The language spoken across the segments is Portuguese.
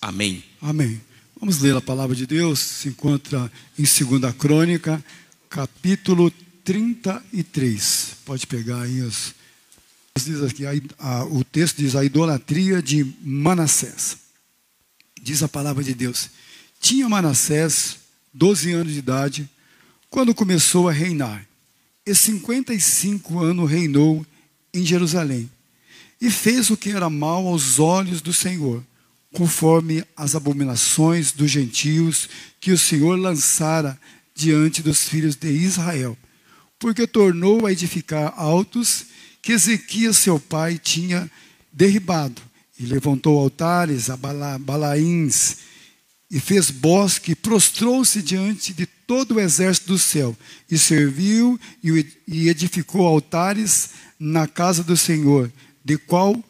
Amém. Amém. Vamos ler a palavra de Deus. Se encontra em 2 Crônica, capítulo 33. Pode pegar aí diz aqui, o texto diz: a idolatria de Manassés. Diz a palavra de Deus: tinha Manassés 12 anos de idade quando começou a reinar, e 55 anos reinou em Jerusalém, e fez o que era mal aos olhos do Senhor, conforme as abominações dos gentios que o Senhor lançara diante dos filhos de Israel, porque tornou a edificar altos que Ezequias seu pai tinha derribado, e levantou altares a Balaíns, e fez bosque, e prostrou-se diante de todo o exército do céu, e serviu e edificou altares na casa do Senhor, de qual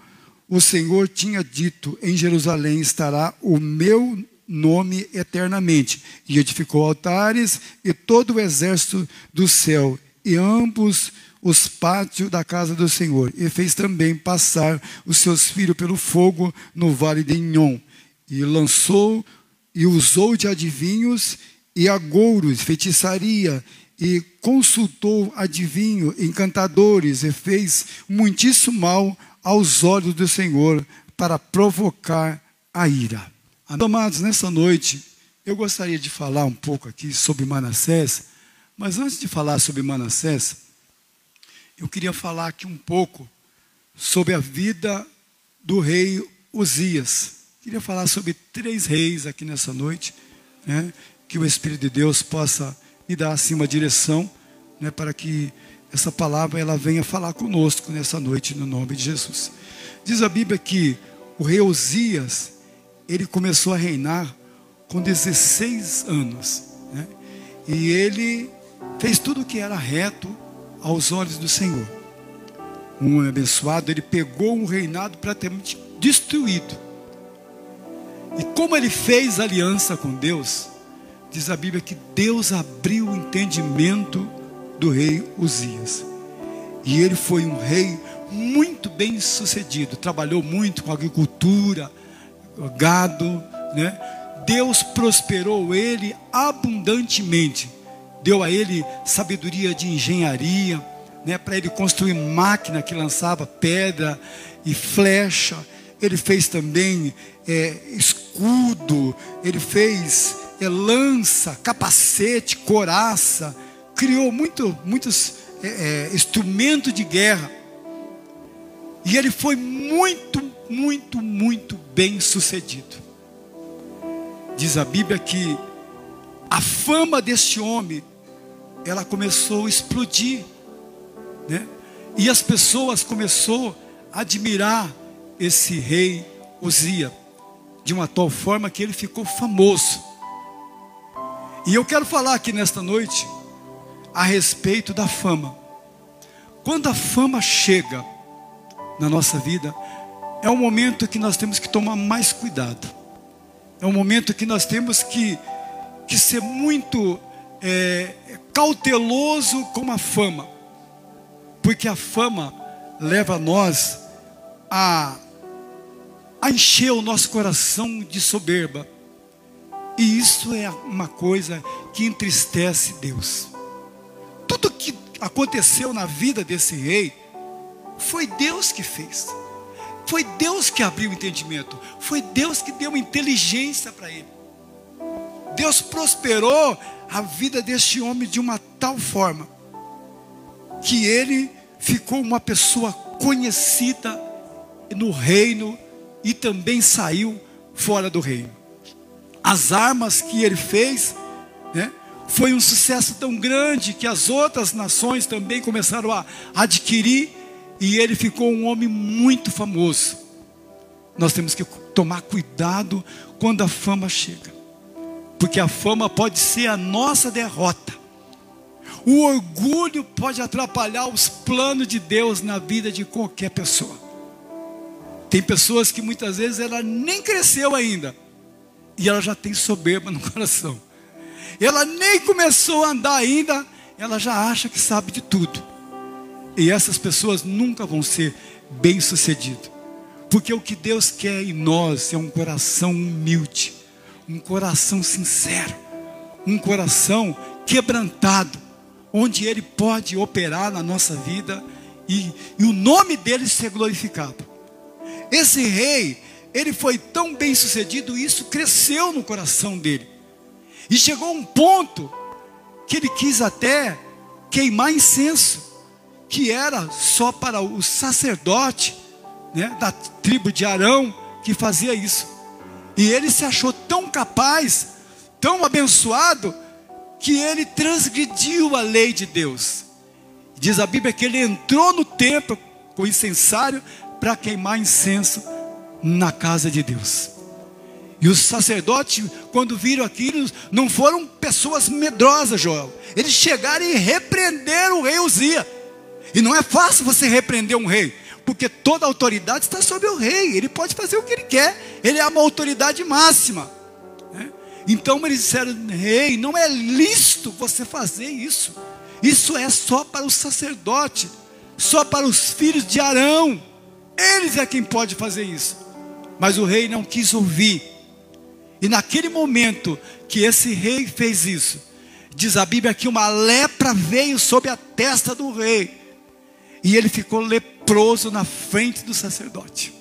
o Senhor tinha dito: em Jerusalém estará o meu nome eternamente. E edificou altares e todo o exército do céu, e ambos os pátios da casa do Senhor. E fez também passar os seus filhos pelo fogo no vale de Inom. E lançou e usou de adivinhos e agouros, feitiçaria, e consultou adivinho, encantadores, e fez muitíssimo mal aos olhos do Senhor, para provocar a ira. Amados, nessa noite, eu gostaria de falar um pouco aqui sobre Manassés, mas antes de falar sobre Manassés, eu queria falar aqui um pouco sobre a vida do rei Uzias. Queria falar sobre 3 reis aqui nessa noite, né? Que o Espírito de Deus possa me dar assim uma direção, né? Para que essa palavra ela venha falar conosco nessa noite, no nome de Jesus. Diz a Bíblia que o rei Uzias, ele começou a reinar com 16 anos, né? E ele fez tudo o que era reto aos olhos do Senhor. Um homem abençoado, ele pegou um reinado praticamente destruído. E como ele fez aliança com Deus, diz a Bíblia que Deus abriu o entendimento do rei Uzias. E ele foi um rei muito bem sucedido, trabalhou muito com agricultura, gado, né? Deus prosperou ele abundantemente, deu a ele sabedoria de engenharia, né? Para ele construir máquina que lançava pedra e flecha. Ele fez também escudo, ele fez lança, capacete, couraça, criou muitos instrumentos de guerra. E ele foi muito bem sucedido. Diz a Bíblia que a fama deste homem, ela começou a explodir, né? E as pessoas começaram a admirar esse rei Uzias, de uma tal forma que ele ficou famoso. E eu quero falar aqui nesta noite a respeito da fama. Quando a fama chega na nossa vida, é um momento que nós temos que tomar mais cuidado. É um momento que nós temos que ser muito cauteloso com a fama, porque a fama leva nós a encher o nosso coração de soberba, e isso é uma coisa que entristece Deus. Tudo que aconteceu na vida desse rei foi Deus que fez, foi Deus que abriu o entendimento, foi Deus que deu inteligência para ele. Deus prosperou a vida deste homem de uma tal forma que ele ficou uma pessoa conhecida no reino e também saiu fora do reino. As armas que ele fez, né, foi um sucesso tão grande que as outras nações também começaram a adquirir, e ele ficou um homem muito famoso. Nós temos que tomar cuidado quando a fama chega, porque a fama pode ser a nossa derrota. O orgulho pode atrapalhar os planos de Deus na vida de qualquer pessoa. Tem pessoas que muitas vezes ela nem cresceu ainda, e ela já tem soberba no coração. Ela nem começou a andar ainda, ela já acha que sabe de tudo. E essas pessoas nunca vão ser bem-sucedidas, Porque o que Deus quer em nós é um coração humilde, um coração sincero, um coração quebrantado, onde Ele pode operar na nossa vida e o nome dEle ser glorificado. Esse rei, ele foi tão bem sucedido, e isso cresceu no coração dele. E chegou a um ponto que ele quis até queimar incenso, que era só para o sacerdote, né, da tribo de Arão, que fazia isso. E ele se achou tão capaz, tão abençoado, que ele transgrediu a lei de Deus. Diz a Bíblia que ele entrou no templo com o incensário para queimar incenso na casa de Deus. E os sacerdotes, quando viram aquilo, não foram pessoas medrosas, Joel. Eles chegaram e repreenderam o rei Uzias. E não é fácil você repreender um rei, porque toda a autoridade está sobre o rei. Ele pode fazer o que ele quer, ele é uma autoridade máxima, né? Então eles disseram: rei, não é lícito você fazer isso. Isso é só para o sacerdote, só para os filhos de Arão. Eles é quem pode fazer isso. Mas o rei não quis ouvir. E naquele momento que esse rei fez isso, diz a Bíblia que uma lepra veio sobre a testa do rei, e ele ficou leproso na frente do sacerdote.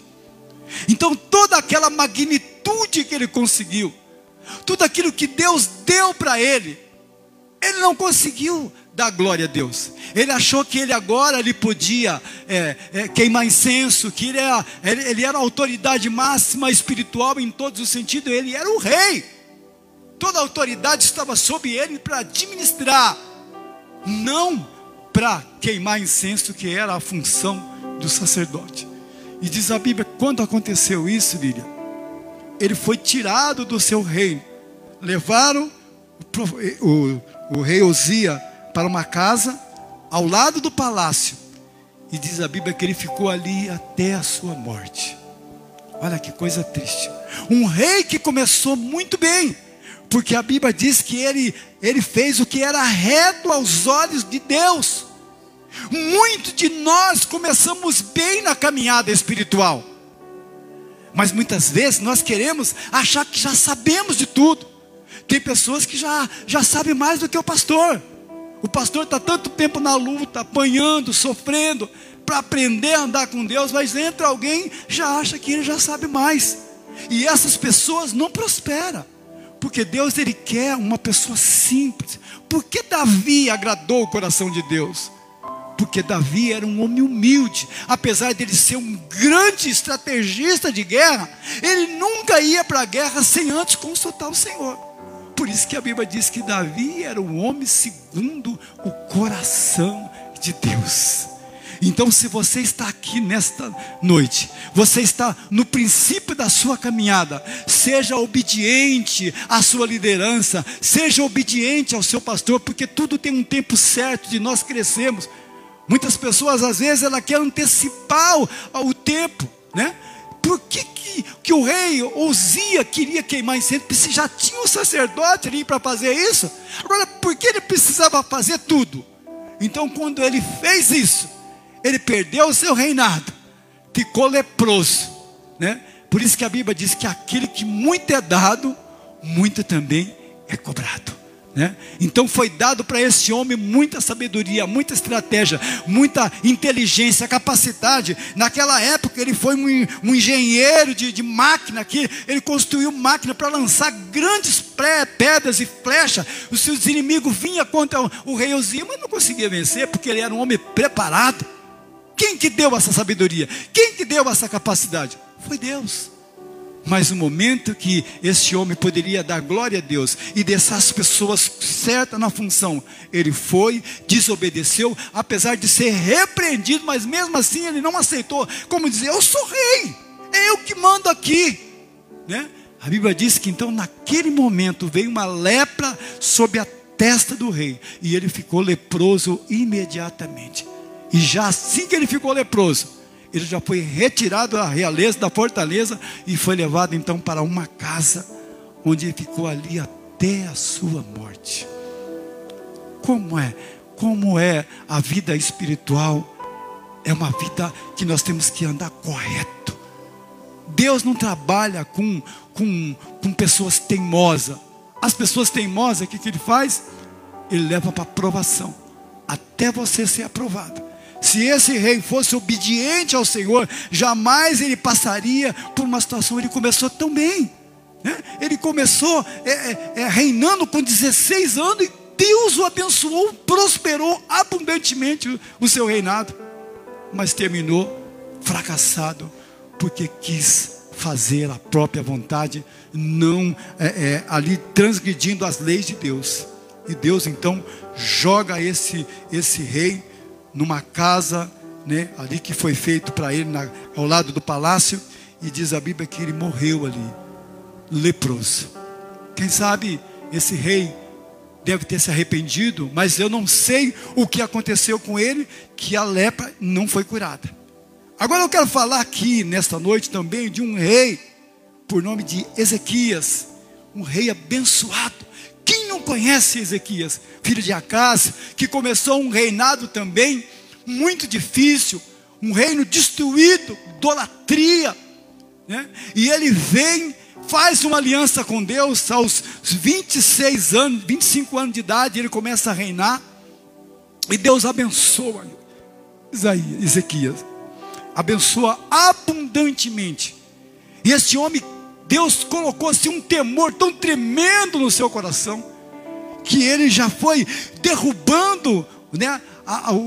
Então toda aquela magnitude que ele conseguiu, tudo aquilo que Deus deu para ele, ele não conseguiu dar glória a Deus. Ele achou que ele agora podia queimar incenso, que ele era a autoridade máxima espiritual em todos os sentidos. Ele era o rei, toda a autoridade estava sob ele para administrar, não para queimar incenso, que era a função do sacerdote. E diz a Bíblia, quando aconteceu isso, Lília, ele foi tirado do seu reino. Levaram o rei Uzias para uma casa ao lado do palácio, e diz a Bíblia que ele ficou ali até a sua morte. Olha que coisa triste. Um rei que começou muito bem, porque a Bíblia diz que ele fez o que era reto aos olhos de Deus. Muitos de nós começamos bem na caminhada espiritual, mas muitas vezes nós queremos achar que já sabemos de tudo. Tem pessoas que já sabem mais do que o pastor. O pastor está tanto tempo na luta, apanhando, sofrendo, para aprender a andar com Deus, mas entra alguém, já acha que ele já sabe mais. E essas pessoas não prosperam, porque Deus, ele quer uma pessoa simples. Por que Davi agradou o coração de Deus? Porque Davi era um homem humilde. Apesar de ele ser um grande estrategista de guerra, ele nunca ia para a guerra sem antes consultar o Senhor. Por isso que a Bíblia diz que Davi era um homem segundo o coração de Deus. Então, se você está aqui nesta noite, você está no princípio da sua caminhada, seja obediente à sua liderança, seja obediente ao seu pastor, porque tudo tem um tempo certo de nós crescermos. Muitas pessoas, às vezes, elas querem antecipar o tempo, né? Por que o rei Uzias queria queimar incenso? Se já tinha um sacerdote ali para fazer isso. Agora, por que ele precisava fazer tudo? Então, quando ele fez isso, ele perdeu o seu reinado, ficou leproso, né? Por isso que a Bíblia diz que aquele que muito é dado, muito também é cobrado, né? Então foi dado para esse homem muita sabedoria, muita estratégia, muita inteligência, capacidade. Naquela época ele foi um engenheiro de máquina, que ele construiu máquina para lançar grandes pedras e flechas. Os seus inimigos vinham contra o rei Uzias, mas não conseguia vencer, porque ele era um homem preparado. Quem que deu essa sabedoria? Quem que deu essa capacidade? Foi Deus. Mas no momento que esse homem poderia dar glória a Deus e deixar as pessoas certas na função, ele foi, desobedeceu, apesar de ser repreendido, mas mesmo assim ele não aceitou. Como dizer, eu sou rei, é eu que mando aqui, né? A Bíblia diz que então naquele momento veio uma lepra sobre a testa do rei, e ele ficou leproso imediatamente. E já assim que ele ficou leproso, ele já foi retirado da realeza, da fortaleza, e foi levado então para uma casa, onde ele ficou ali até a sua morte. Como é a vida espiritual? É uma vida que nós temos que andar correto, Deus não trabalha com pessoas teimosas. As pessoas teimosas, o que Ele faz? Ele leva para aprovação, até você ser aprovado. Se esse rei fosse obediente ao Senhor, jamais ele passaria por uma situação. Ele começou tão bem, né? Ele começou reinando com 16 anos, e Deus o abençoou, prosperou abundantemente o seu reinado. Mas terminou fracassado, porque quis fazer a própria vontade, não ali transgredindo as leis de Deus. E Deus então joga esse rei numa casa, né, ali que foi feito para ele, ao lado do palácio. E diz a Bíblia que ele morreu ali, leproso. Quem sabe esse rei deve ter se arrependido, mas eu não sei o que aconteceu com ele, que a lepra não foi curada. Agora eu quero falar aqui nesta noite também de um rei por nome de Ezequias, um rei abençoado. Quem não conhece Ezequias, filho de Acás, que começou um reinado também muito difícil, um reino destruído, idolatria, né? E ele vem, faz uma aliança com Deus aos 26 anos, 25 anos de idade, ele começa a reinar, e Deus abençoa Ezequias, abençoa abundantemente. E este homem, Deus colocou assim um temor tão tremendo no seu coração, que ele já foi derrubando, né,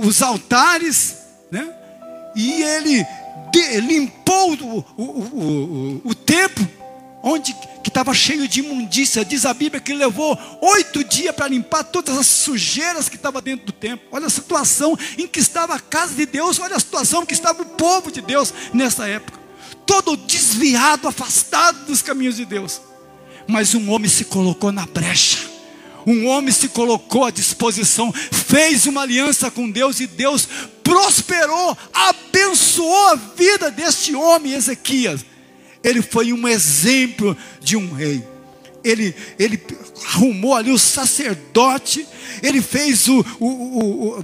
os altares, né, e ele limpou o templo, onde que estava cheio de imundícia. Diz a Bíblia que ele levou 8 dias para limpar todas as sujeiras que estavam dentro do templo. Olha a situação em que estava a casa de Deus, olha a situação em que estava o povo de Deus nessa época, todo desviado, afastado dos caminhos de Deus. Mas um homem se colocou na brecha, um homem se colocou à disposição, fez uma aliança com Deus, e Deus prosperou, abençoou a vida deste homem, Ezequias. Ele foi um exemplo de um rei. Ele arrumou ali o sacerdote, ele fez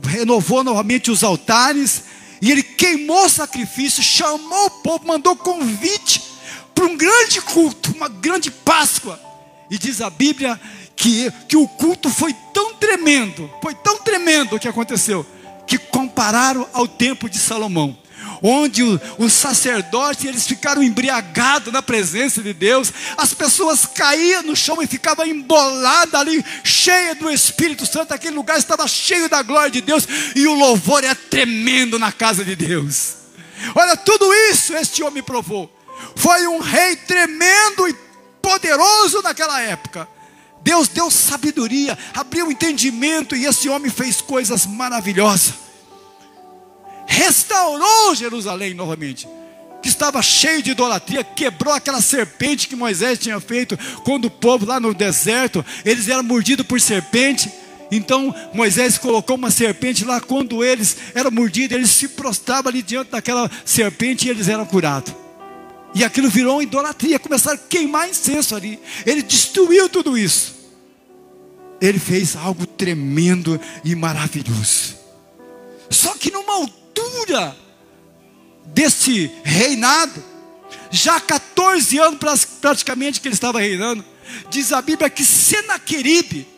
renovou novamente os altares, e ele queimou sacrifício, chamou o povo, mandou convite para um grande culto, uma grande Páscoa. E diz a Bíblia que o culto foi tão tremendo o que aconteceu, que compararam ao templo de Salomão, onde os sacerdotes, eles ficaram embriagados na presença de Deus. As pessoas caíam no chão e ficavam emboladas ali, cheia do Espírito Santo. Aquele lugar estava cheio da glória de Deus, e o louvor era tremendo na casa de Deus. Olha, tudo isso este homem provou. Foi um rei tremendo e poderoso naquela época. Deus deu sabedoria, abriu o entendimento, e esse homem fez coisas maravilhosas. Restaurou Jerusalém novamente, que estava cheio de idolatria. Quebrou aquela serpente que Moisés tinha feito, quando o povo lá no deserto, eles eram mordidos por serpente. Então Moisés colocou uma serpente lá. Quando eles eram mordidos, eles se prostravam ali diante daquela serpente, e eles eram curados. E aquilo virou uma idolatria, começaram a queimar incenso ali. Ele destruiu tudo isso. Ele fez algo tremendo e maravilhoso. Só que numa altura desse reinado, já 14 anos praticamente que ele estava reinando, diz a Bíblia que Senaqueribe,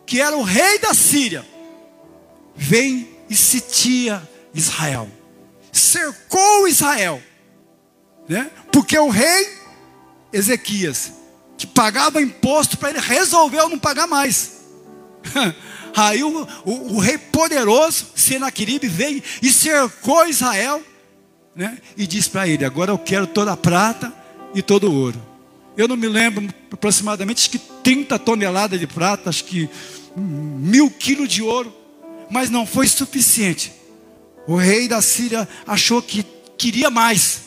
que era o rei da Síria, vem e sitia Israel, cercou Israel, né? Porque o rei Ezequias, que pagava imposto para ele, resolveu não pagar mais. Aí o rei poderoso Senaqueribe veio e cercou Israel, né? E disse para ele: agora eu quero toda a prata e todo o ouro. Eu não me lembro, aproximadamente, acho que 30 toneladas de prata, acho que 1000 quilos de ouro. Mas não foi suficiente. O rei da Síria achou que queria mais.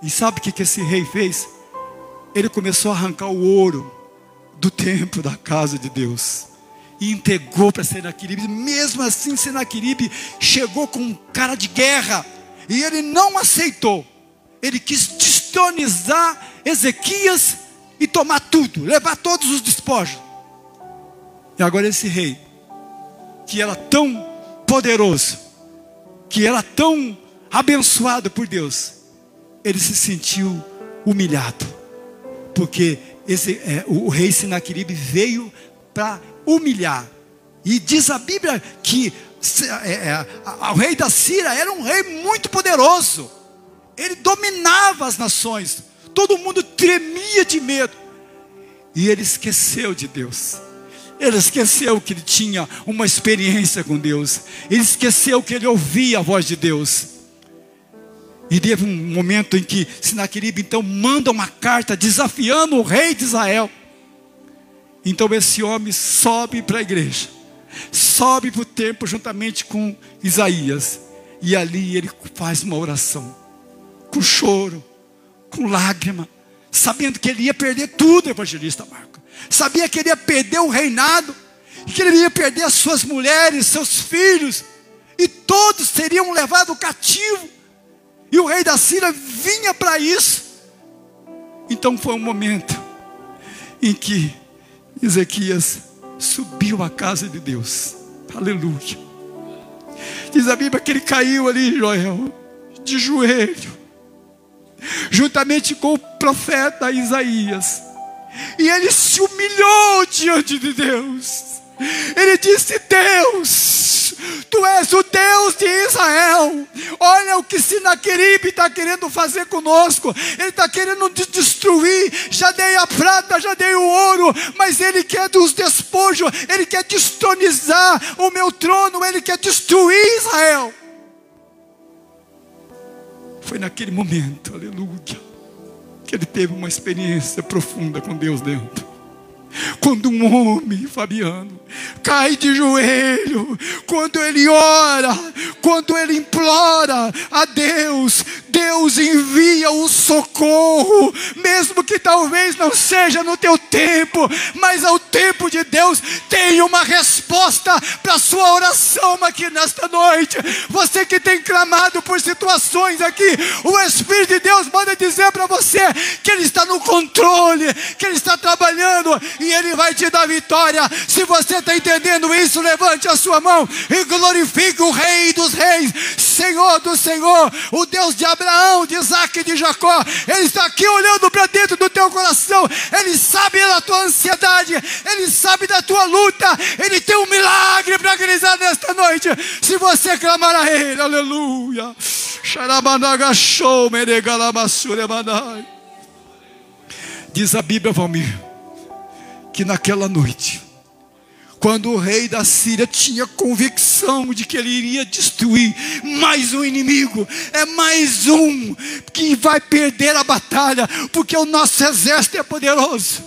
E sabe o que esse rei fez? Ele começou a arrancar o ouro do templo da casa de Deus e entregou para Senaqueribe. Mesmo assim, Senaqueribe chegou com um cara de guerra, e ele não aceitou. Ele quis destronizar Ezequias e tomar tudo, levar todos os despojos. E agora esse rei, que era tão poderoso, que era tão abençoado por Deus, ele se sentiu humilhado, porque o rei Sinaqueribe veio para humilhar. E diz a Bíblia que o rei da Síria era um rei muito poderoso. Ele dominava as nações. Todo mundo tremia de medo. E ele esqueceu de Deus. Ele esqueceu que ele tinha uma experiência com Deus. Ele esqueceu que ele ouvia a voz de Deus. E teve um momento em que Sinaqueribe então manda uma carta desafiando o rei de Israel. Então esse homem sobe para a igreja, sobe para o templo juntamente com Isaías. E ali ele faz uma oração, com choro, com lágrima, sabendo que ele ia perder tudo, evangelista Marco. Sabia que ele ia perder o reinado, que ele ia perder as suas mulheres, seus filhos, e todos seriam levados cativo. E o rei da Síria vinha para isso. Então foi um momento em que Ezequias subiu à casa de Deus. Aleluia. Diz a Bíblia que ele caiu ali, Joel, de joelho, juntamente com o profeta Isaías. E ele se humilhou diante de Deus. Ele disse: Deus, Tu és o Deus de Israel. Olha o que Sinaqueribe está querendo fazer conosco. Ele está querendo nos destruir. Já dei a prata, já dei o ouro, mas ele quer dos despojos. Ele quer destronizar o meu trono. Ele quer destruir Israel. Foi naquele momento, aleluia, que ele teve uma experiência profunda com Deus dentro. Quando um homem, Fabiano, cai de joelho, quando ele ora, quando ele implora a Deus, Deus envia o socorro, mesmo que talvez não seja no teu tempo, mas ao tempo de Deus tem uma resposta para a sua oração aqui nesta noite. Você que tem clamado por situações aqui, o Espírito de Deus manda dizer para você que Ele está no controle, que Ele está trabalhando e Ele vai te dar vitória. Se você está entendendo isso, levante a sua mão e glorifique o Rei dos Reis, Senhor do Senhor, o Deus de Abraão, de Isaac e de Jacó. Ele está aqui olhando para dentro do teu coração. Ele sabe da tua ansiedade, Ele sabe da tua luta. Ele tem um milagre para realizar nesta noite, se você clamar a Ele. Aleluia. Diz a Bíblia, Valmir, que naquela noite, quando o rei da Síria tinha convicção de que ele iria destruir mais um inimigo, é mais um que vai perder a batalha, porque o nosso exército é poderoso.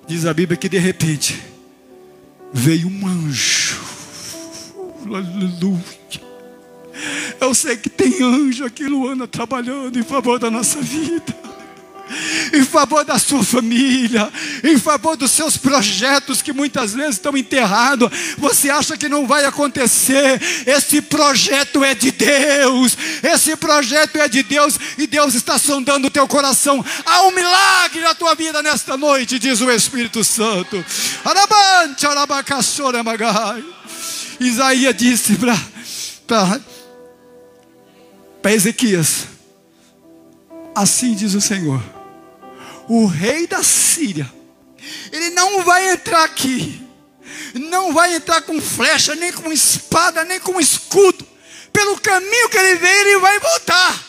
Diz a Bíblia que de repente veio um anjo. Aleluia. Eu sei que tem anjo aqui, Luana, trabalhando em favor da nossa vida, em favor da sua família, em favor dos seus projetos que muitas vezes estão enterrados. Você acha que não vai acontecer? Esse projeto é de Deus. Esse projeto é de Deus e Deus está sondando o teu coração. Há um milagre na tua vida nesta noite, diz o Espírito Santo. Isaías disse para Ezequias: assim diz o Senhor, o rei da Síria, ele não vai entrar aqui, não vai entrar com flecha, nem com espada, nem com escudo. Pelo caminho que ele veio, ele vai voltar.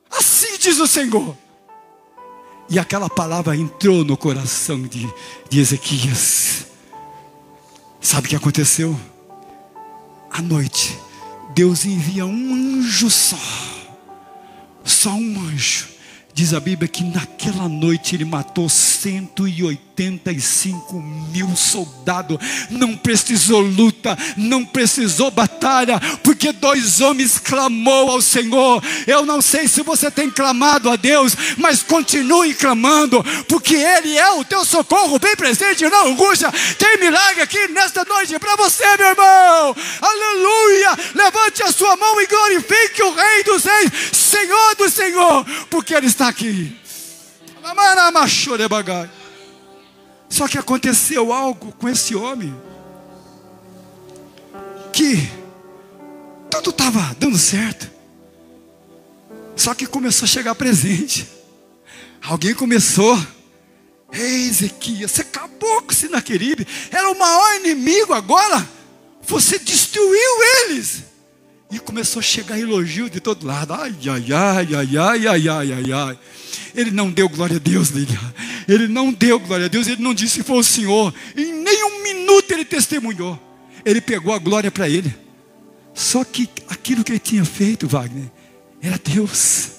Assim diz o Senhor. E aquela palavra entrou no coração de Ezequias. Sabe o que aconteceu? À noite, Deus envia um anjo só um anjo. Diz a Bíblia que naquela noite ele matou 185 mil soldados. Não precisou luta, não precisou batalha, porque 2 homens clamou ao Senhor. Eu não sei se você tem clamado a Deus, mas continue clamando, porque Ele é o teu socorro bem presente na angústia. Tem milagre aqui nesta noite para você, meu irmão. Aleluia. Levante a sua mão e glorifique o Rei dos Reis, Senhor do Senhor, porque Ele está aqui. Só que aconteceu algo com esse homem, que tudo estava dando certo, Só que começou a chegar presente. Alguém começou: ei, Ezequias, você acabou com Sinaqueribe, era o maior inimigo, agora você destruiu eles. E começou a chegar elogio de todo lado. Ai, ai, ai, ai, ai, ai, ai, ai, ai. Ele não deu glória a Deus, Lília. Ele não deu glória a Deus. Ele não disse foi o Senhor. Em nenhum minuto ele testemunhou. Ele pegou a glória para ele. Só que aquilo que ele tinha feito, Wagner, era Deus.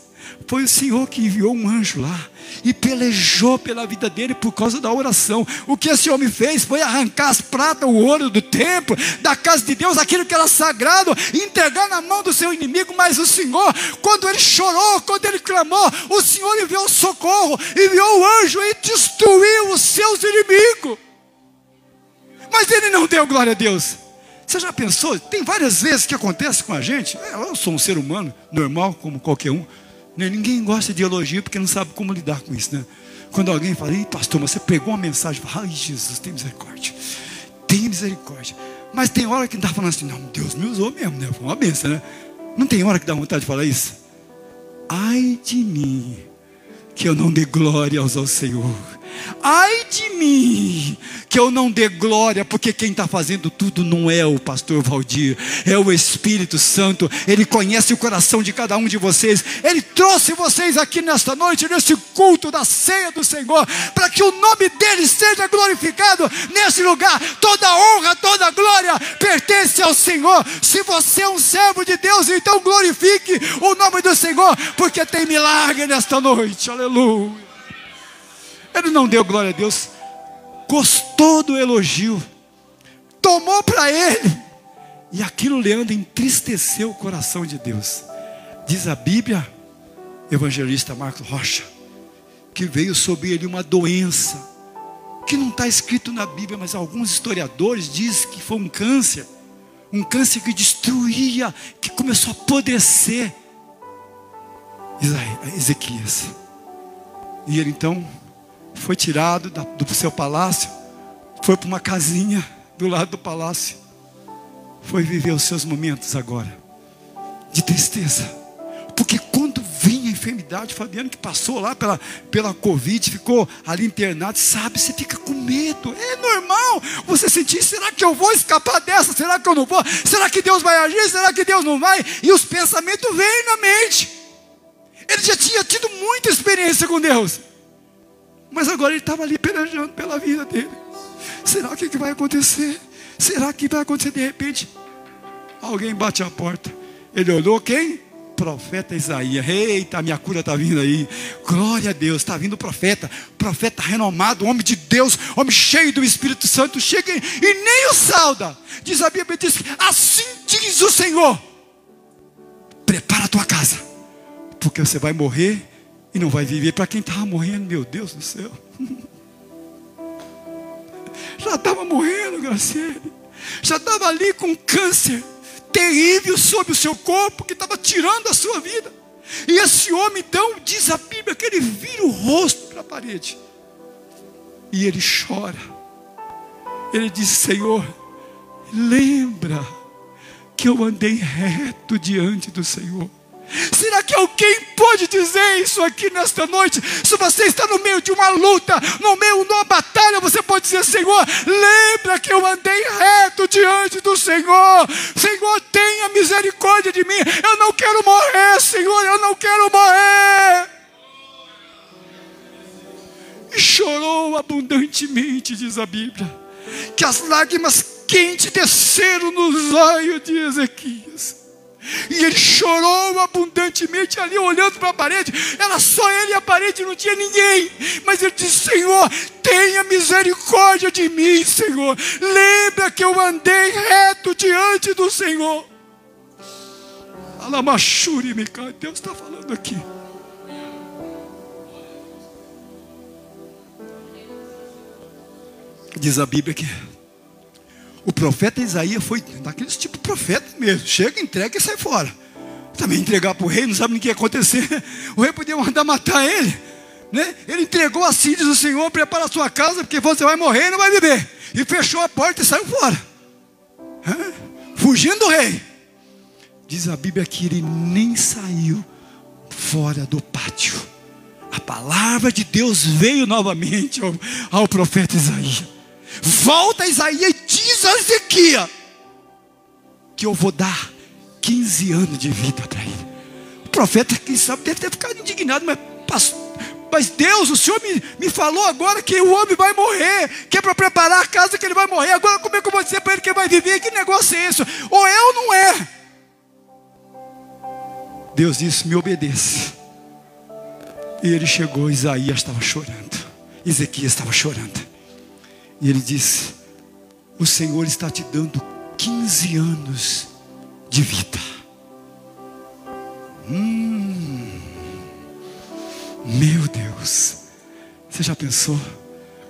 Foi o Senhor que enviou um anjo lá e pelejou pela vida dele por causa da oração. O que esse homem fez foi arrancar as pratas, o ouro do templo, da casa de Deus, aquilo que era sagrado, e entregar na mão do seu inimigo. Mas o Senhor, quando ele chorou, quando ele clamou, o Senhor enviou socorro, enviou o anjo e destruiu os seus inimigos. Mas ele não deu glória a Deus. Você já pensou? Tem várias vezes que acontece com a gente. Eu sou um ser humano normal, como qualquer um. Ninguém gosta de elogio porque não sabe como lidar com isso, né? Quando alguém fala: ei, pastor, mas você pegou uma mensagem, fala: ai, Jesus, tem misericórdia. Tem misericórdia. Mas tem hora que não está falando assim: não, Deus me usou mesmo, né? Foi uma benção, né? Não tem hora que dá vontade de falar isso? Ai de mim, que eu não dê glória ao Senhor. Ai de mim, que eu não dê glória, porque quem está fazendo tudo não é o pastor Valdir, é o Espírito Santo. Ele conhece o coração de cada um de vocês. Ele trouxe vocês aqui nesta noite, nesse culto da ceia do Senhor, para que o nome dele seja glorificado nesse lugar. Toda honra, toda glória pertence ao Senhor. Se você é um servo de Deus, então glorifique o nome do Senhor, porque tem milagre nesta noite. Aleluia. Ele não deu glória a Deus, gostou do elogio, tomou para ele, e aquilo, Leandro, entristeceu o coração de Deus. Diz a Bíblia, evangelista Marcos Rocha, que veio sobre ele uma doença, que não está escrito na Bíblia, mas alguns historiadores dizem que foi um câncer que destruía, que começou a apodrecer Ezequias. E ele então foi tirado do seu palácio, foi para uma casinha do lado do palácio, foi viver os seus momentos agora de tristeza, porque quando vinha a enfermidade, Fabiano que passou lá pela Covid, ficou ali internado, sabe, você fica com medo, é normal você sentir: será que eu vou escapar dessa? Será que eu não vou? Será que Deus vai agir? Será que Deus não vai? E os pensamentos vêm na mente. Ele já tinha tido muita experiência com Deus, mas agora ele estava ali pelejando pela vida dele. Será que vai acontecer? Será que vai acontecer? De repente, alguém bate a porta. Ele olhou, quem? Profeta Isaías. Eita, minha cura está vindo aí. Glória a Deus, está vindo o profeta renomado, homem de Deus, homem cheio do Espírito Santo. Chega e nem o sauda. Diz a Bíblia, diz: assim diz o Senhor: prepara a tua casa, porque você vai morrer e não vai viver. Para quem estava morrendo, meu Deus do céu, já estava morrendo, Graciele, já estava ali com câncer terrível sobre o seu corpo, que estava tirando a sua vida. E esse homem então, diz a Bíblia, que ele vira o rosto para a parede e ele chora. Ele diz: Senhor, lembra que eu andei reto diante do Senhor. Será que alguém pode dizer isso aqui nesta noite? Se você está no meio de uma luta, no meio de uma batalha, você pode dizer: Senhor, lembra que eu andei reto diante do Senhor. Senhor, tenha misericórdia de mim. Eu não quero morrer, Senhor, eu não quero morrer. E chorou abundantemente, diz a Bíblia, que as lágrimas quentes desceram nos olhos de Ezequias. E ele chorou abundantemente ali, olhando para a parede. Era só ele e a parede, não tinha ninguém. Mas ele disse: Senhor, tenha misericórdia de mim, Senhor. Lembra que eu andei reto diante do Senhor. Alamachuri, Micael, Deus está falando aqui. Diz a Bíblia que o profeta Isaías foi daqueles tipo de profeta mesmo. Chega, entrega e sai fora. Também entregar para o rei, não sabe nem o que ia acontecer. O rei podia mandar matar ele, né? Ele entregou assim, diz o Senhor: prepara a sua casa, porque você vai morrer e não vai viver. E fechou a porta e saiu fora, fugindo do rei. Diz a Bíblia que ele nem saiu fora do pátio. A palavra de Deus veio novamente ao profeta Isaías. Volta a Isaías e diz a Ezequias que eu vou dar 15 anos de vida para ele. O profeta, quem sabe, deve ter ficado indignado, mas Deus, o Senhor me falou agora que o homem vai morrer, que é para preparar a casa que ele vai morrer. Agora como é que eu vou dizer para ele que ele vai viver? Que negócio é esse? Ou é ou não é? Deus disse, me obedeça. E ele chegou, Isaías estava chorando, Ezequias estava chorando. E ele disse, o Senhor está te dando 15 anos de vida. Meu Deus, você já pensou?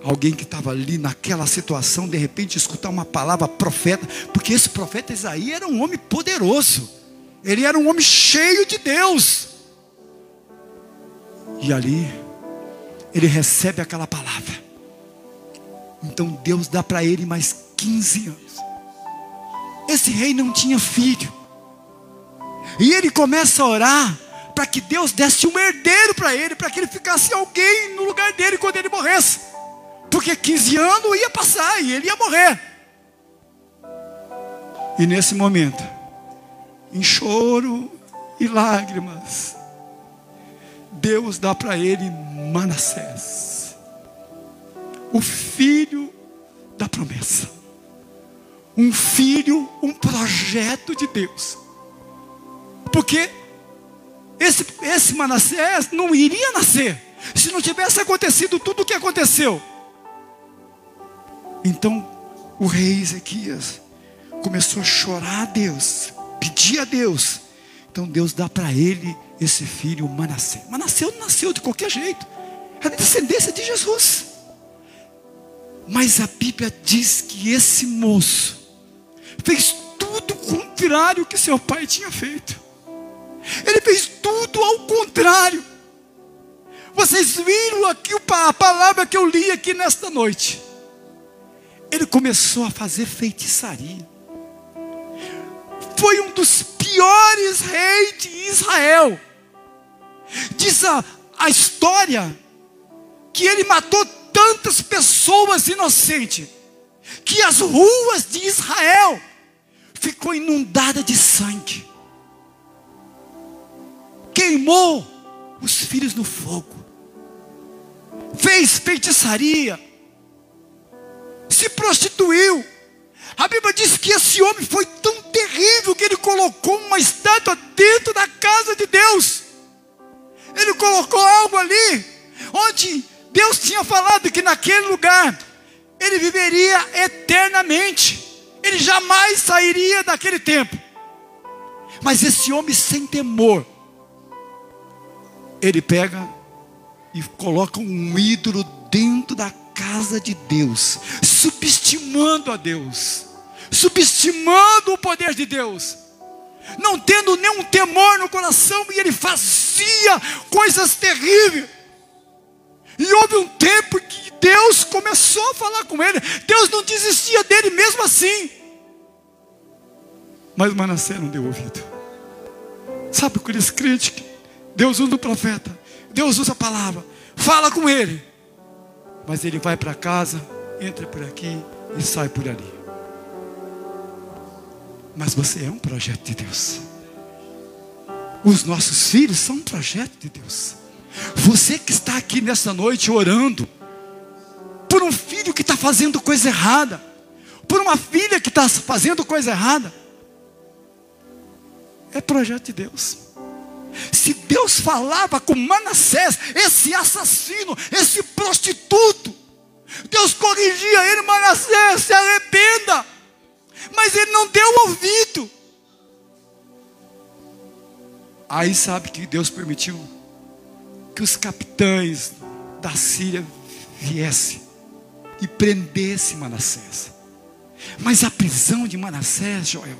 Alguém que estava ali naquela situação, de repente escutar uma palavra profeta, porque esse profeta Isaías era um homem poderoso, ele era um homem cheio de Deus. E ali, ele recebe aquela palavra. Então Deus dá para ele mais 15 anos. Esse rei não tinha filho. E ele começa a orar para que Deus desse um herdeiro para ele, para que ele ficasse alguém no lugar dele quando ele morresse. Porque 15 anos ia passar e ele ia morrer. E nesse momento, em choro e lágrimas, Deus dá para ele Manassés, o filho da promessa, um filho, um projeto de Deus. Porque esse Manassés não iria nascer se não tivesse acontecido tudo o que aconteceu. Então o rei Ezequias começou a chorar a Deus, pedir a Deus. Então Deus dá para ele esse filho Manassés. Manassés não nasceu de qualquer jeito, é descendência de Jesus. Mas a Bíblia diz que esse moço fez tudo o contrário que seu pai tinha feito. Ele fez tudo ao contrário. Vocês viram aqui a palavra que eu li aqui nesta noite. Ele começou a fazer feitiçaria. Foi um dos piores reis de Israel. Diz a história que ele matou tantas pessoas inocentes, que as ruas de Israel ficou inundada de sangue. Queimou os filhos no fogo, fez feitiçaria, se prostituiu. A Bíblia diz que esse homem foi tão terrível que ele colocou uma estátua dentro da casa de Deus. Ele colocou algo ali onde Deus tinha falado que naquele lugar ele viveria eternamente, ele jamais sairia daquele templo. Mas esse homem, sem temor, ele pega e coloca um ídolo dentro da casa de Deus, subestimando a Deus, subestimando o poder de Deus, não tendo nenhum temor no coração, e ele fazia coisas terríveis. E houve um tempo que Deus começou a falar com ele. Deus não desistia dele mesmo assim. Mas Manassés não deu ouvido. Sabe quando esse crente, Deus usa o profeta, Deus usa a palavra, fala com ele, mas ele vai para casa, entra por aqui e sai por ali. Mas você é um projeto de Deus. Os nossos filhos são um projeto de Deus. Você que está aqui nessa noite orando por um filho que está fazendo coisa errada, por uma filha que está fazendo coisa errada, é projeto de Deus. Se Deus falava com Manassés, esse assassino, esse prostituto, Deus corrigia ele: Manassés, se arrependa. Mas ele não deu ouvido. Aí sabe que Deus permitiu que os capitães da Síria viessem e prendessem Manassés. Mas a prisão de Manassés, Joel,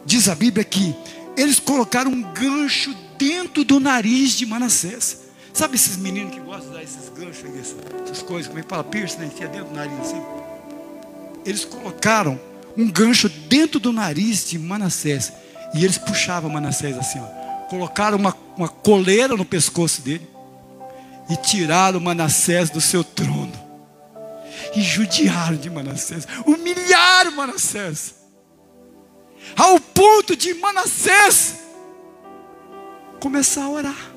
diz a Bíblia que eles colocaram um gancho dentro do nariz de Manassés. Sabe esses meninos que gostam de dar esses ganchos, essas coisas, como é que fala? Piercing, né? Enfia dentro do nariz assim. Eles colocaram um gancho dentro do nariz de Manassés, e eles puxavam Manassés assim, ó. Colocaram uma uma coleira no pescoço dele, e tiraram Manassés do seu trono, e judiaram de Manassés, humilharam Manassés, ao ponto de Manassés começar a orar.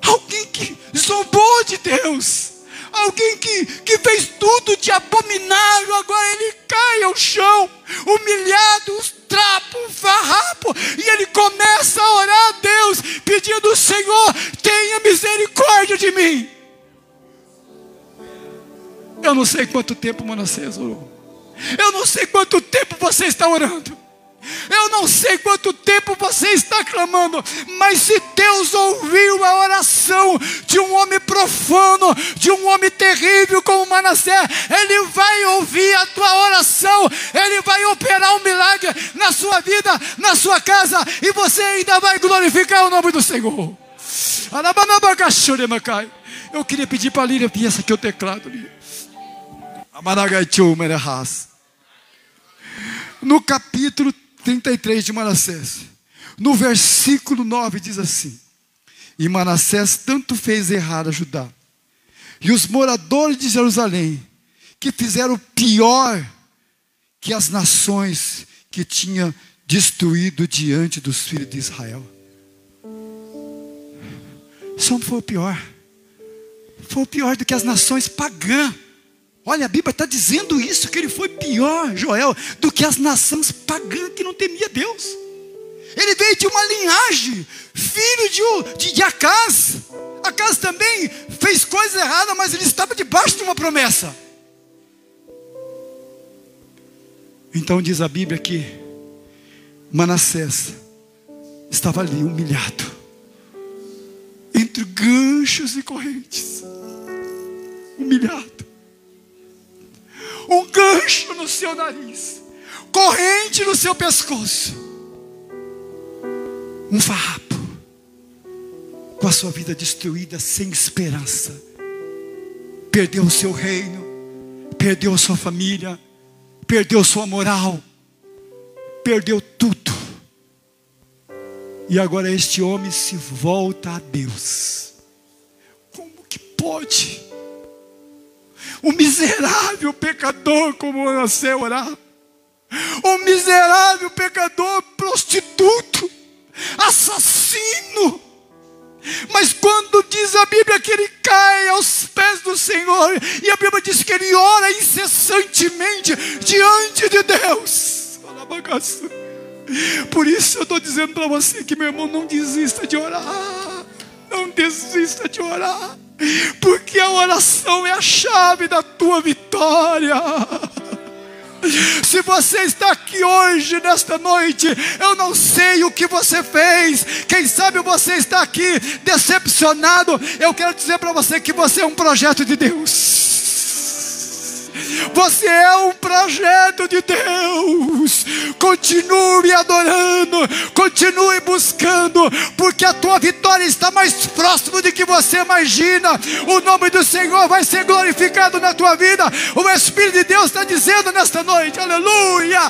Alguém que zombou de Deus, alguém que fez tudo de abominável, agora ele cai ao chão, humilhado, os trapos, um farrapo, e ele começa a orar a Deus, pedindo: Senhor, tenha misericórdia de mim. Eu não sei quanto tempo Manassés orou, eu não sei quanto tempo você está orando, eu não sei quanto tempo você está clamando, mas se Deus ouviu a oração de um homem profano, de um homem terrível como Manassés, Ele vai ouvir a tua oração, Ele vai operar um milagre na sua vida, na sua casa, e você ainda vai glorificar o nome do Senhor. Eu queria pedir para a Lília vir, essa aqui é o teclado, Lília. No capítulo 33 de Manassés, no versículo 9 diz assim: e Manassés tanto fez errar a Judá e os moradores de Jerusalém, que fizeram pior que as nações que tinha destruído diante dos filhos de Israel. Só foi o pior, foi pior do que as nações pagãs. Olha, a Bíblia está dizendo isso, que ele foi pior, Joel, do que as nações pagãs que não temia Deus. Ele veio de uma linhagem, filho de Acaz. Acaz também fez coisas erradas, mas ele estava debaixo de uma promessa. Então diz a Bíblia que Manassés estava ali humilhado, entre ganchos e correntes, humilhado. Um gancho no seu nariz, corrente no seu pescoço, um farrapo, com a sua vida destruída, sem esperança. Perdeu o seu reino, perdeu a sua família, perdeu sua moral, perdeu tudo. E agora este homem se volta a Deus. Como que pode um miserável pecador como Manassés orar? Um miserável pecador, prostituto, assassino. Mas quando diz a Bíblia que ele cai aos pés do Senhor, e a Bíblia diz que ele ora incessantemente diante de Deus. Por isso eu estou dizendo para você que, meu irmão, não desista de orar. Não desista de orar, porque a oração é a chave da tua vitória. Se você está aqui hoje, nesta noite, eu não sei o que você fez. Quem sabe você está aqui decepcionado. Eu quero dizer para você que você é um projeto de Deus. Você é um projeto de Deus. Continue adorando, continue buscando, porque a tua vitória está mais próximo do que você imagina. O nome do Senhor vai ser glorificado na tua vida. O Espírito de Deus está dizendo nesta noite, aleluia.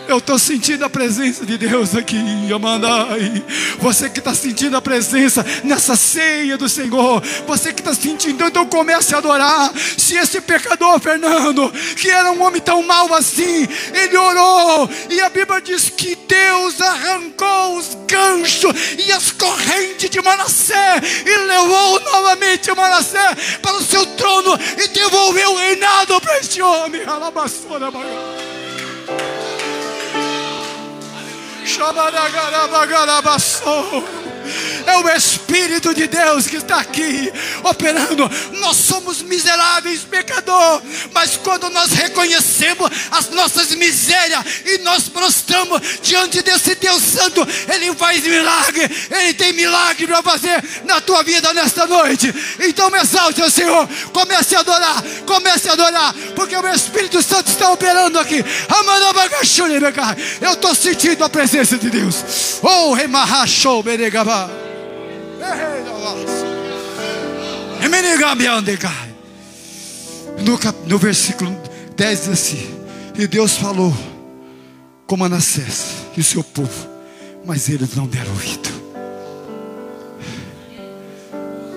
Eu estou sentindo a presença de Deus aqui, Amandai. Você que está sentindo a presença nessa ceia do Senhor, você que está sentindo, então comece a adorar. Se esse pecador, Fernando, que era um homem tão mau assim, ele orou, e a Bíblia diz que Deus arrancou os ganchos e as correntes de Manassés, e levou novamente Manassés para o seu trono, e devolveu o reinado para este homem. É o Espírito de Deus que está aqui operando. Nós somos miseráveis pecadores, mas quando nós reconhecemos as nossas misérias e nós prostramos diante desse Deus Santo, Ele faz milagre. Ele tem milagre para fazer na tua vida nesta noite. Então exalte o Senhor, comece a adorar, porque o Espírito Santo está operando aqui. Eu estou sentindo a presença de Deus. Oh, remarrachou, beregabá. No versículo 10 diz assim: e Deus falou com Manassés e o seu povo, mas eles não deram ouvido.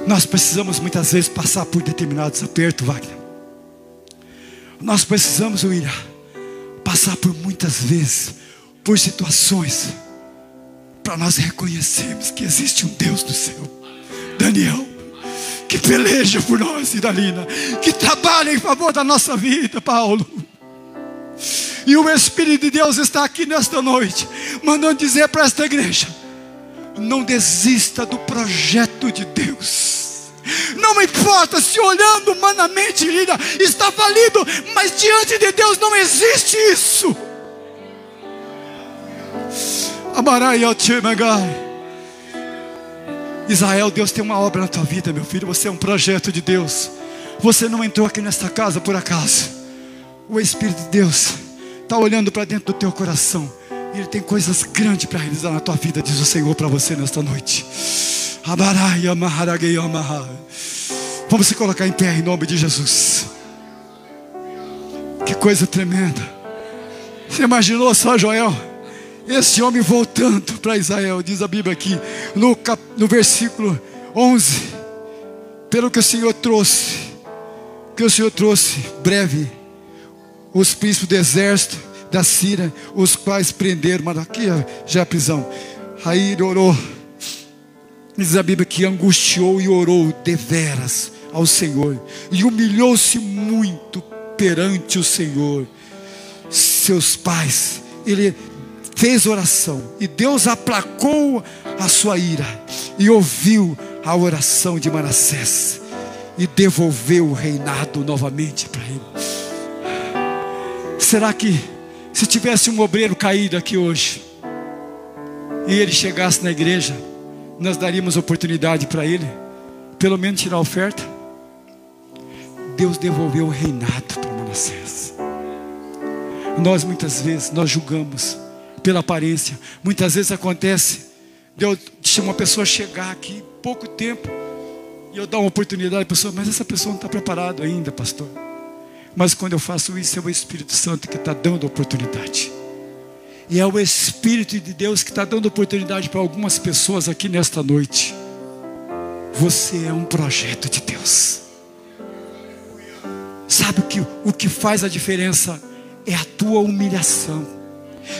Nós precisamos muitas vezes passar por determinados apertos, Wagner. Nós precisamos, William, passar por muitas vezes por situações para nós reconhecermos que existe um Deus do céu, Daniel, que peleja por nós, e Dalina, que trabalha em favor da nossa vida, Paulo. E o Espírito de Deus está aqui nesta noite, mandando dizer para esta igreja: não desista do projeto de Deus. Não importa se olhando humanamente está falido, mas diante de Deus não existe isso. Israel, Deus tem uma obra na tua vida, meu filho. Você é um projeto de Deus. Você não entrou aqui nesta casa por acaso. O Espírito de Deus está olhando para dentro do teu coração, e Ele tem coisas grandes para realizar na tua vida, diz o Senhor para você nesta noite. Vamos se colocar em pé em nome de Jesus. Que coisa tremenda. Você imaginou só, Joel, esse homem voltando para Israel? Diz a Bíblia aqui no versículo 11: pelo que o Senhor trouxe, breve, os príncipes do exército da Síria, os quais prenderam. Mas aqui já é a prisão. Aí ele orou. Diz a Bíblia que angustiou e orou deveras ao Senhor, e humilhou-se muito perante o Senhor. Seus pais, ele fez oração, e Deus aplacou a sua ira, e ouviu a oração de Manassés, e devolveu o reinado novamente para ele. Será que se tivesse um obreiro caído aqui hoje, e ele chegasse na igreja, nós daríamos oportunidade para ele, pelo menos tirar a oferta? Deus devolveu o reinado para Manassés. Nós muitas vezes, nós julgamos pela aparência. Muitas vezes acontece, Deus deixa uma pessoa chegar aqui pouco tempo, e eu dou uma oportunidade à pessoa, mas essa pessoa não está preparada ainda, pastor. Mas quando eu faço isso, é o Espírito Santo que está dando oportunidade. E é o Espírito de Deus que está dando oportunidade para algumas pessoas aqui nesta noite. Você é um projeto de Deus. Sabe o que faz a diferença? É a tua humilhação,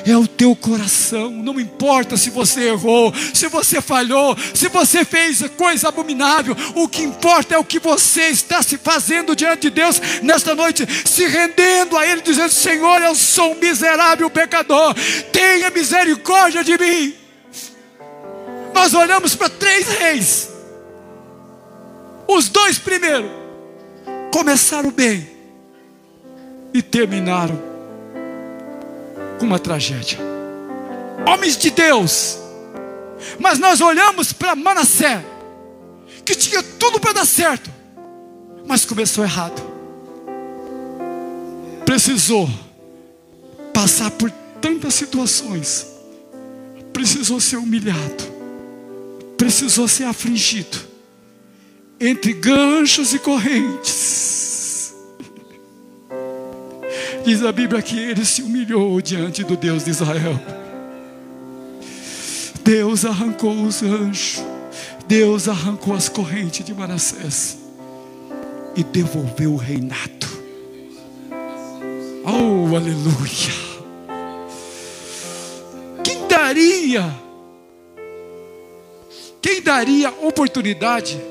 é o teu coração. Não importa se você errou, se você falhou, se você fez coisa abominável. O que importa é o que você está se fazendo diante de Deus nesta noite, se rendendo a Ele, dizendo: Senhor, eu sou um miserável pecador, tenha misericórdia de mim. Nós olhamos para 3 reis. Os 2 primeiros começaram bem e terminaram com uma tragédia. Homens de Deus. Mas nós olhamos para Manassés, que tinha tudo para dar certo, mas começou errado. Precisou passar por tantas situações, precisou ser humilhado, precisou ser afligido, entre ganchos e correntes. Diz a Bíblia que ele se humilhou diante do Deus de Israel. Deus arrancou os ganchos, Deus arrancou as correntes de Manassés e devolveu o reinado. Oh, aleluia! Quem daria oportunidade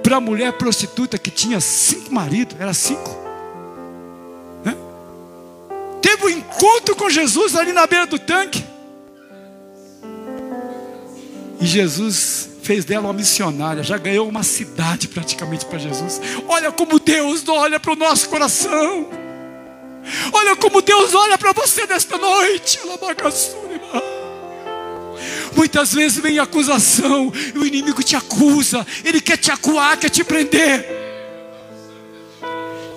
para a mulher prostituta que tinha 5 maridos? Era 5. Teve um encontro com Jesus ali na beira do tanque, e Jesus fez dela uma missionária. Já ganhou uma cidade praticamente para Jesus. Olha como Deus olha para o nosso coração. Olha como Deus olha para você nesta noite. Muitas vezes vem acusação, e o inimigo te acusa, ele quer te acuar, quer te prender.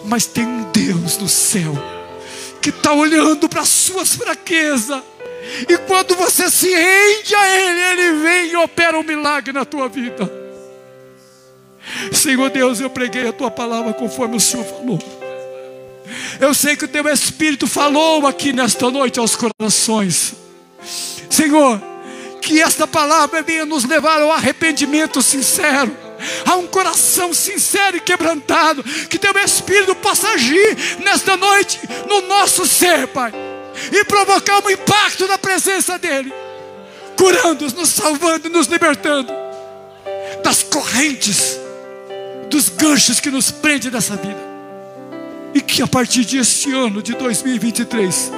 Mas tem um Deus no céu que está olhando para as suas fraquezas, e quando você se rende a Ele, Ele vem e opera um milagre na tua vida. Senhor Deus, eu preguei a tua palavra conforme o Senhor falou. Eu sei que o Teu Espírito falou aqui nesta noite aos corações. Senhor, que esta palavra venha nos levar ao arrependimento sincero, a um coração sincero e quebrantado. Que Teu Espírito possa agir nesta noite no nosso ser, Pai, e provocar um impacto na presença dEle, curando-nos, nos salvando e nos libertando das correntes, dos ganchos que nos prendem dessa vida. E que a partir deste ano de 2023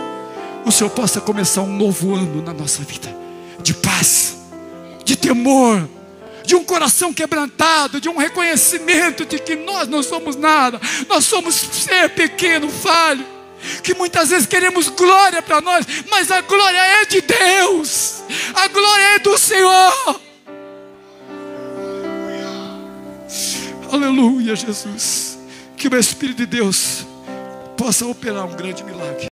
o Senhor possa começar um novo ano na nossa vida, de paz, de temor, de um coração quebrantado, de um reconhecimento de que nós não somos nada, nós somos ser pequeno, falho, que muitas vezes queremos glória para nós, mas a glória é de Deus, a glória é do Senhor. Aleluia, Jesus. Que o Espírito de Deus possa operar um grande milagre.